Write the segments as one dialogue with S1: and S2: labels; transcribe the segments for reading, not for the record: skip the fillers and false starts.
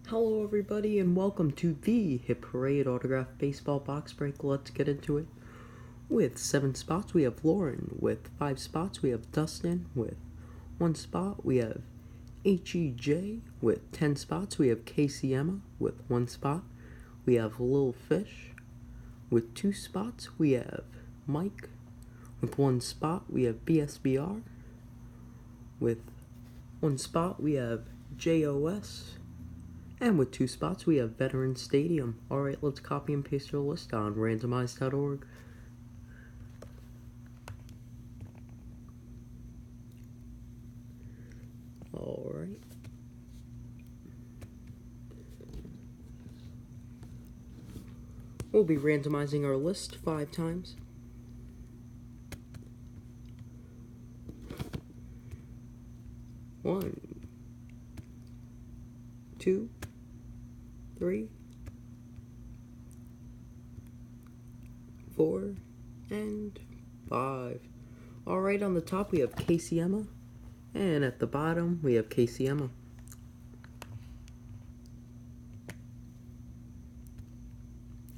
S1: Hello everybody and welcome to the Hit Parade Autograph Baseball Box Break. Let's get into it. With 7 spots we have Lauren. With 5 spots we have Dustin. With 1 spot we have HEJ. With 10 spots we have Casey Emma. With 1 spot we have Lil Fish. With 2 spots we have Mike. With 1 spot we have BSBR. With 1 spot we have JOS. And with 2 spots, we have Veterans Stadium. Alright, let's copy and paste our list on randomize.org. Alright. We'll be randomizing our list 5 times. One, 2, 3, 4, and 5. Alright, on the top we have Casey Emma, and at the bottom we have Casey Emma.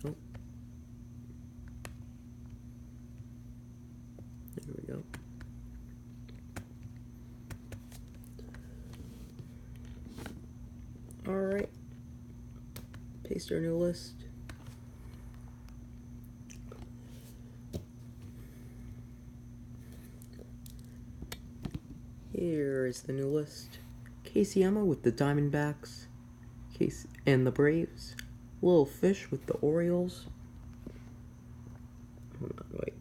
S1: Oh. There we go. Alright, paste our new list. Here is the new list. Casey Emma with the Diamondbacks, and the Braves. Lil Fish with the Orioles. Hold on, wait.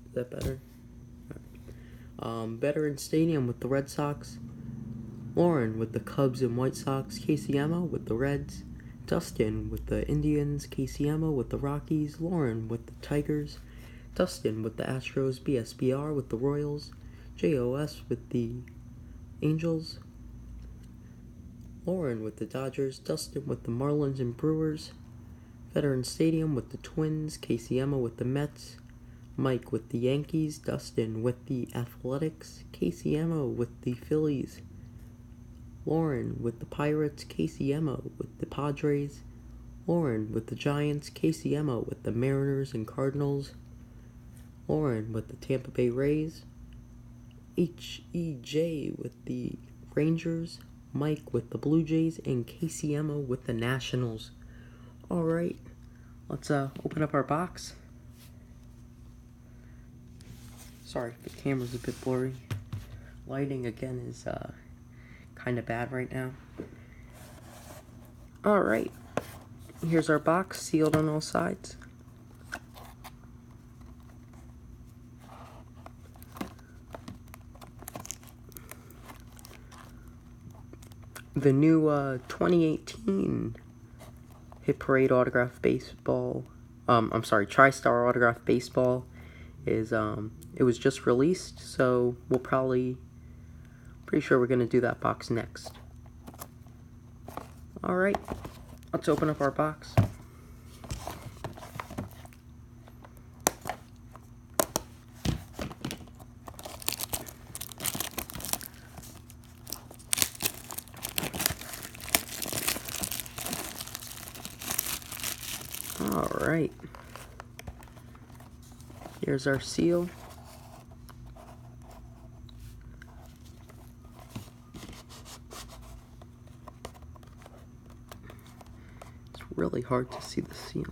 S1: Is that better? Veterans Stadium with the Red Sox. Lauren with the Cubs and White Sox. Casey Emma with the Reds. Dustin with the Indians. Casey Emma with the Rockies. Lauren with the Tigers. Dustin with the Astros. BSBR with the Royals. JOS with the Angels. Lauren with the Dodgers. Dustin with the Marlins and Brewers. Veterans Stadium with the Twins. Casey Emma with the Mets. Mike with the Yankees. Dustin with the Athletics. Casey Emma with the Phillies. Lauren with the Pirates. Casey Emma with the Padres. Lauren with the Giants. Casey Emma with the Mariners and Cardinals. Lauren with the Tampa Bay Rays. HEJ with the Rangers. Mike with the Blue Jays. And Casey Emma with the Nationals. Alright, let's open up our box. Sorry, the camera's a bit blurry. Lighting again is kind of bad right now. Alright, here's our box, sealed on all sides. The new 2018 Hit Parade Autograph Baseball, TriStar Autograph Baseball is, it was just released, so we'll pretty sure we're going to do that box next. Alright, let's open up our box. Alright, here's our seal. It's really hard to see the seal.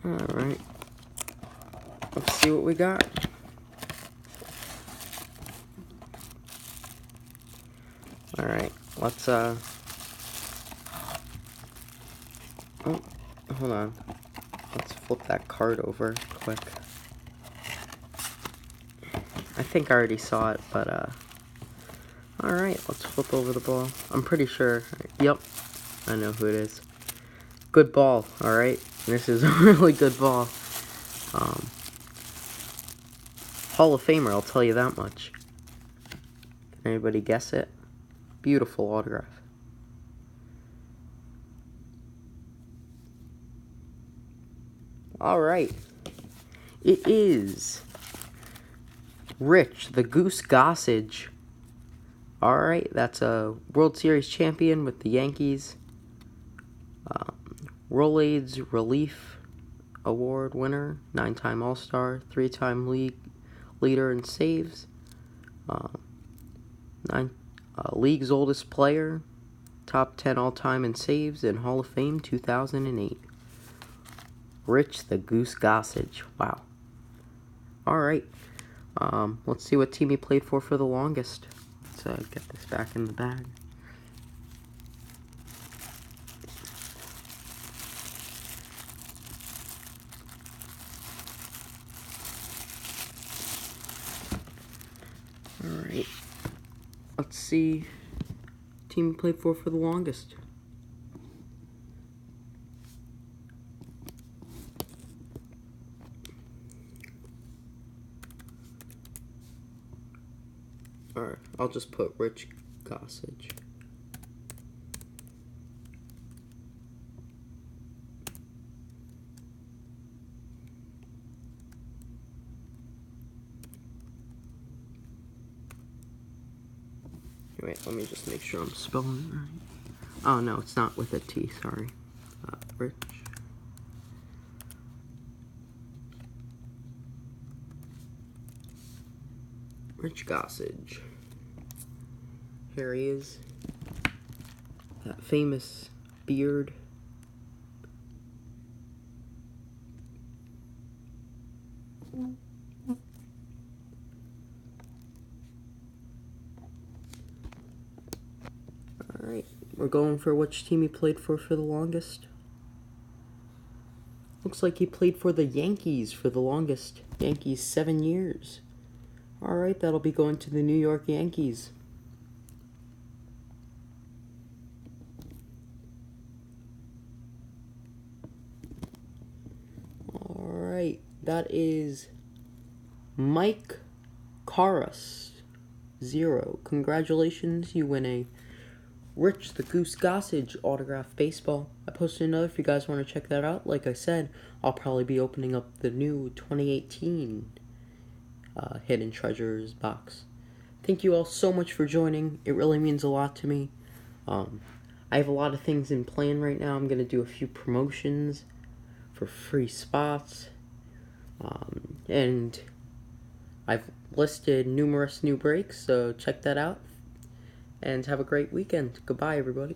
S1: Alright, let's see what we got. Alright, let's oh, hold on. Let's flip that card over quick. I think I already saw it, but alright, let's flip over the ball. I'm pretty sure. Yep, I know who it is. Good ball, alright? This is a really good ball. Hall of Famer, I'll tell you that much. Can anybody guess it? Beautiful autograph. Alright. It is Rich the Goose Gossage. Alright, that's a World Series champion with the Yankees. Rolaids Relief Award winner, 9-time All-Star, 3-time league leader in saves, league's oldest player, top 10 all-time in saves, in Hall of Fame 2008. Rich the Goose Gossage. Wow. Alright. Let's see what team he played for the longest. Let's get this back in the bag. Alright. Let's see team he played for the longest. Alright, I'll just put Rich Gossage. Wait, let me just make sure I'm spelling it right. Oh, no, it's not with a T, sorry. Rich. Rich Gossage. Here he is. That famous beard. Alright, we're going for which team he played for the longest. Looks like he played for the Yankees for the longest. Yankees, 7 years. Alright, that'll be going to the New York Yankees. Alright, that is Mike Karas, 0. Congratulations, you win a Rich the Goose Gossage autographed baseball. I posted another if you guys want to check that out. Like I said, I'll probably be opening up the new 2018 Hidden Treasures box. Thank you all so much for joining. It really means a lot to me. I have a lot of things in plan right now. I'm going to do a few promotions for free spots. And I've listed numerous new breaks, so check that out. And have a great weekend. Goodbye, everybody.